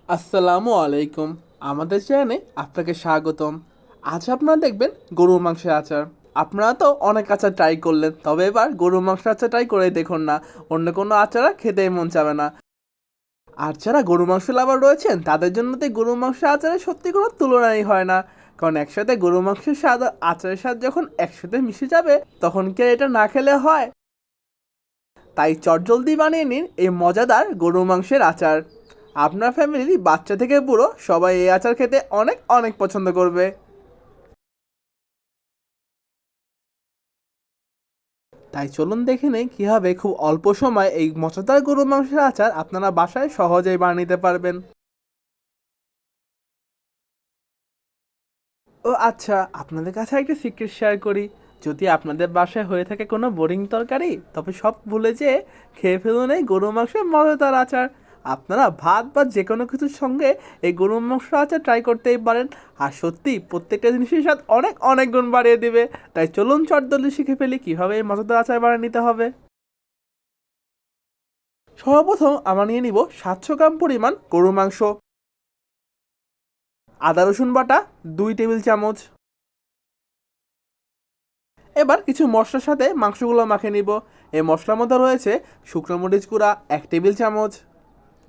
আসসালামু আলাইকুম। আমাদের চ্যানেলে আপনাকে স্বাগতম। আজ আপনারা দেখবেন গরুর মাংসের আচার। আপনারা তো অনেক আচার ট্রাই করলেন, তবে এবার গরুর মাংসের আচার ট্রাই করে দেখুন না। অন্য কোনো আচার আর খেতেই মন চাবে না। আর যারা গরু মাংস লাভার রয়েছেন তাদের জন্য তো এই গরুর মাংসের আচারের সত্যি কোনো তুলনাই হয় না। কারণ একসাথে গরু মাংসের স্বাদ আর আচারের স্বাদ যখন একসাথে মিশে যাবে, তখন কি আর এটা না খেলে হয়? তাই চটজলদি বানিয়ে নিন এই মজাদার গরু মাংসের আচার। আপনার ফ্যামিলির বাচ্চা থেকে বুড়ো সবাই এই আচার খেতে অনেক অনেক পছন্দ করবে। তাই চলুন দেখে নেই কীভাবে খুব অল্প সময় এই মজাদার গরু মাংসের আচার আপনারা বাসায় সহজেই বানিয়ে নিতে পারবেন। ও আচ্ছা, আপনাদের কাছে একটা সিক্রেট শেয়ার করি। যদি আপনাদের বাসায় হয়ে থাকে কোনো বোরিং তরকারি, তবে সব ভুলে যেয়ে খেয়ে ফেলুন এই গরু মাংসের মজাদার আচার। আপনারা ভাত বা যে কোনো কিছুর সঙ্গে এই গরু মাংস আচার ট্রাই করতেই পারেন। আর সত্যি প্রত্যেকটা জিনিসের স্বাদ অনেক অনেক গুণ বাড়িয়ে দিবে। তাই চলুন চটজলদি শিখে ফেলি কীভাবে এই মজাদার আচার বানিয়ে নিতে হবে। সর্বপ্রথম আমরা নিয়ে নিব 700 গ্রাম পরিমাণ গরু মাংস, আদা রসুন বাটা 2 টেবিল চামচ। এবার কিছু মশলার সাথে মাংসগুলো মাখিয়ে নিব। এই মশলার মধ্যে রয়েছে শুকনো মরিচ গুঁড়া 1 টেবিল চামচ,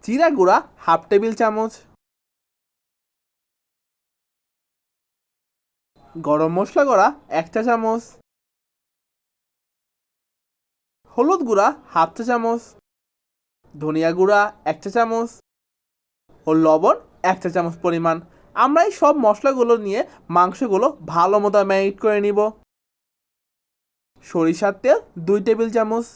জিরা গুঁড়া 1/2 টেবিল চামচ, গরম মশলা গুঁড়া 1 চা চামচ, হলুদ গুঁড়া 1/2 চা চামচ, ধনিয়া গুঁড়া 1 চা চামচ ও লবণ 1 চা চামচ পরিমাণ। আমরা এই সব মশলাগুলো নিয়ে মাংসগুলো ভালো মতো ম্যারিনেট করে নিব। সরিষার তেল 2 টেবিল চামচ।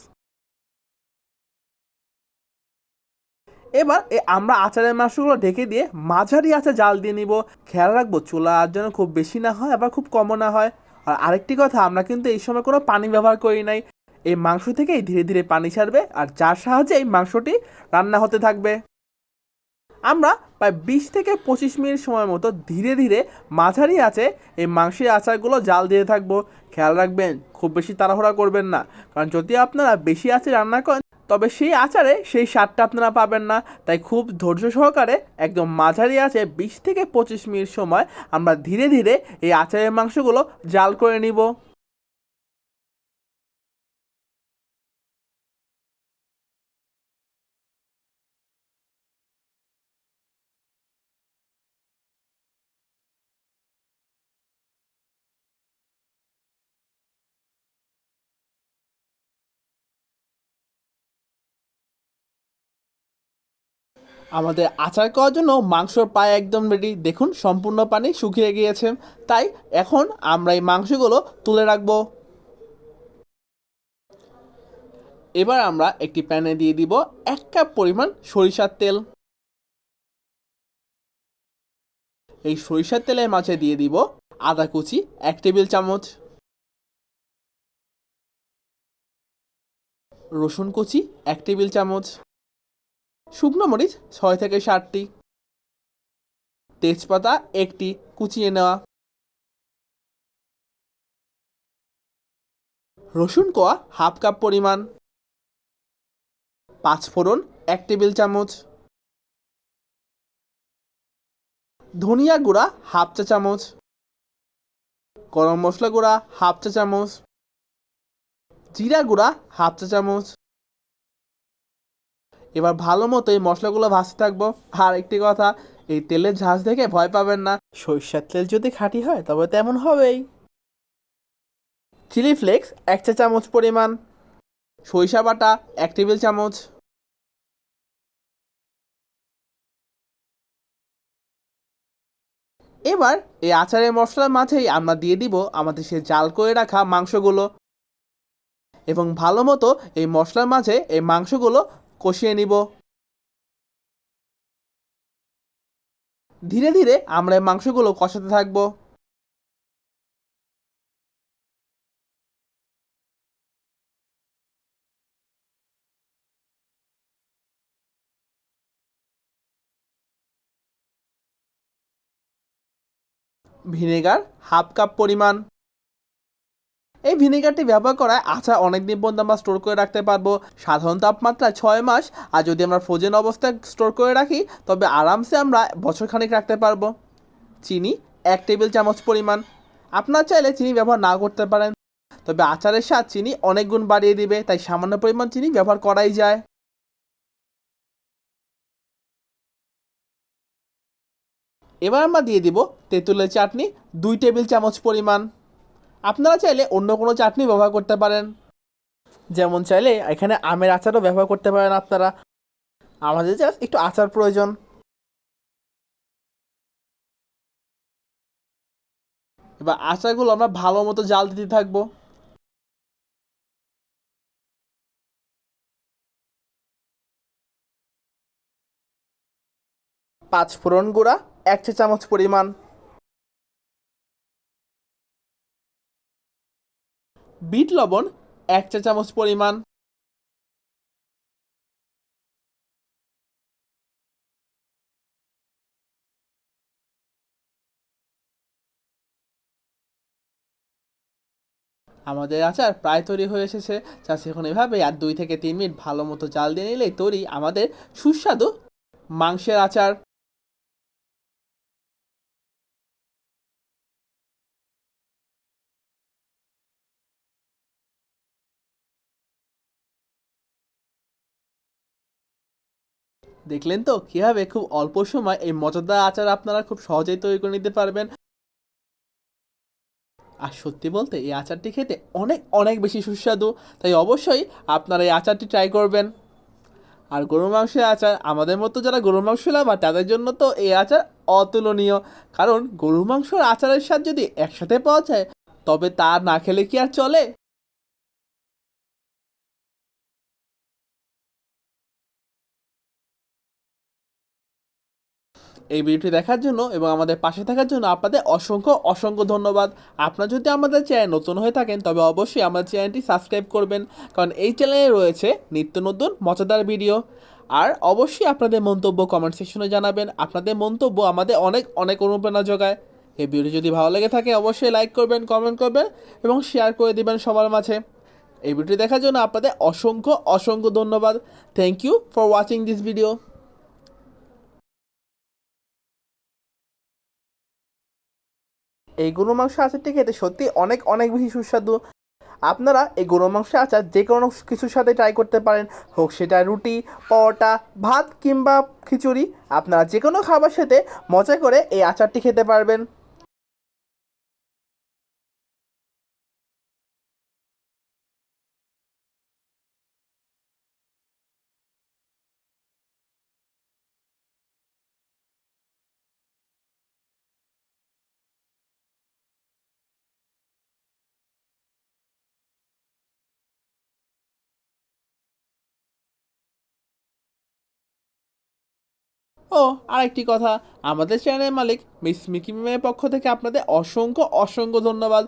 এবার আমরা আচারের মাংসগুলো ঢেকে দিয়ে মাঝারি আঁচে জাল দিয়ে নিব। খেয়াল রাখবো চুলা আঁচ যেন খুব বেশি না হয়, আবার খুব কমও না হয়। আর আরেকটি কথা, আমরা কিন্তু এই সময় কোনো পানি ব্যবহার করি নাই। এই মাংস থেকেই ধীরে ধীরে পানি ছাড়বে, আর যার সাহায্যে এই মাংসটি রান্না হতে থাকবে। আমরা প্রায় 20 থেকে 25 মিনিট সময় মতো ধীরে ধীরে মাঝারি আঁচে এই মাংসের আচারগুলো জাল দিয়ে থাকবো। খেয়াল রাখবেন খুব বেশি তাড়াহুড়া করবেন না, কারণ যদি আপনারা বেশি আঁচে রান্না করেন তবে সেই আচারে সেই স্বাদটা আপনারা পাবেন না। তাই খুব ধৈর্য সহকারে একদম মাঝারি আঁচে 20 থেকে 25 মিনিট সময় আমরা ধীরে ধীরে এই আচারের মাংসগুলো জাল করে নিব। আমাদের আচার করার জন্য মাংস প্রায় একদম রেডি, দেখুন সম্পূর্ণ পানি শুকিয়ে গিয়েছে। তাই এখন আমরা এই মাংসগুলো তুলে রাখবো। এবার আমরা একটি প্যানে দিয়ে দিব 1 কাপ পরিমাণ সরিষার তেল। এই সরিষার তেলের মাঝে দিয়ে দিব আদা কুচি 1 টেবিল চামচ, রসুন কুচি 1 টেবিল চামচ, শুকনো মরিচ 6 থেকে 7টি, তেজপাতা একটি কুচিয়ে নেওয়া, রসুন কোয়া 1/2 কাপ পরিমাণ, পাঁচফোড়ন 1 টেবিল চামচ, ধনিয়া গুঁড়া 1/2 চা চামচ, গরম মশলা গুঁড়া 1/2 চা চামচ, জিরা গুঁড়া 1/2 চা চামচ। এবার ভালো মতো এই মশলাগুলো ভাজতে থাকবো। আর একটি কথা, এই তেলের ঝাঁজ দেখে ভয় পাবেন না, সরিষার তেল যদি খাঁটি হয় তবে তেমন হবেই। চিলি ফ্লেক্স 1 চা চামচ পরিমাণ, সরিষা বাটা 1 টেবিল চামচ। এবার এই আচারের মশলার মাঝেই আমরা দিয়ে দিব আমাদের সে জাল করে রাখা মাংসগুলো, এবং ভালো মতো এই মশলার মাঝে এই মাংসগুলো কষিয়ে নিব। ধীরে ধীরে আমরা এই মাংসগুলো কষাতে থাকবো। ভিনেগার 1/2 কাপ পরিমাণ, এই ভিনেগারটি ব্যবহার করায় আচার অনেক দিন পর্যন্ত আমরা স্টোর করে রাখতে পারবো। সাধারণ তাপমাত্রায় 6 মাস, আর যদি আমরা ফ্রোজেন অবস্থায় স্টোর করে রাখি তবে আরামসে আমরা বছরখানেক রাখতে পারবো। চিনি 1 টেবিল চামচ পরিমাণ। আপনারা চাইলে চিনি ব্যবহার না করতে পারেন, তবে আচারের স্বাদ চিনি অনেক গুণ বাড়িয়ে দিবে, তাই সামান্য পরিমাণ চিনি ব্যবহার করাই যায়। এবার আমরা দিয়ে দিব তেঁতুলের চাটনি 2 টেবিল চামচ পরিমাণ। আপনারা চাইলে অন্য কোনো চাটনি ব্যবহার করতে পারেন, যেমন চাইলে এখানে আমের আচারও ব্যবহার করতে পারেন আপনারা। আমাদের জাস্ট একটু আচার প্রয়োজন। এবার আচারগুলো আমরা ভালো মতো জাল দিতে থাকবো। পাঁচ ফোড়ন গুঁড়া 1 চা চামচ পরিমাণ। বিট লবণ 1 চা চামচ পরিমাণ। আমাদের আচার প্রায় তৈরি হয়ে এসেছে। জাস্ট এখন এভাবে আর 2 থেকে 3 মিনিট ভালো মতো জাল দিয়ে নিলেই তৈরি আমাদের সুস্বাদু মাংসের আচার। দেখলেন তো কীভাবে খুব অল্প সময় এই মজাদার আচার আপনারা খুব সহজেই তৈরি করে নিতে পারবেন। আর সত্যি বলতে এই আচারটি খেতে অনেক অনেক বেশি সুস্বাদু, তাই অবশ্যই আপনারা এই আচারটি ট্রাই করবেন। আর গরুর মাংসের আচার আমাদের মতো যারা গরুর মাংস লাভার তাদের জন্য তো এই আচার অতুলনীয়, কারণ গরুর মাংসর আচারের স্বাদ যদি একসাথে পাওয়া যায় তবে তা না খেলে কি আর চলে। এই ভিডিওটি দেখার জন্য এবং আমাদের পাশে থাকার জন্য আপনাদের অসংখ্য অসংখ্য ধন্যবাদ। আপনারা যদি আমাদের চ্যানেল নতুন হয়ে থাকেন তবে অবশ্যই আমাদের চ্যানেলটি সাবস্ক্রাইব করবেন, কারণ এই চ্যানেলে রয়েছে নিত্য নতুন মজাদার ভিডিও। আর অবশ্যই আপনাদের মন্তব্য কমেন্ট সেকশনে জানাবেন। আপনাদের মন্তব্য আমাদের অনেক অনেক অনুপ্রেরণা যোগায়। এই ভিডিও যদি ভালো লেগে থাকে অবশ্যই লাইক করবেন, কমেন্ট করবেন এবং শেয়ার করে দিবেন সবার মাঝে। এই ভিডিওটি দেখার জন্য আপনাদের অসংখ্য অসংখ্য ধন্যবাদ। Thank you for watching this video. এই গরুর মাংস আচারটি খেতে সত্যি অনেক অনেক বেশি সুস্বাদু। আপনারা এই গরুর মাংস আচার যে কোনো কিছুর সাথে ট্রাই করতে পারেন, হোক সেটা রুটি, পরোটা, ভাত কিংবা খিচুড়ি। আপনারা যে কোনো খাবার সাথে মজা করে এই আচারটি খেতে পারবেন। ও আরেকটি কথা, আমাদের চ্যানেলের মালিক মিস মিকি ম্যামের পক্ষ থেকে আপনাদের অসংখ্য অসংখ্য ধন্যবাদ।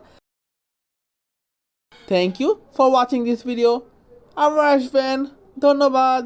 Thank you for watching this video. আবার আসবেন। ধন্যবাদ।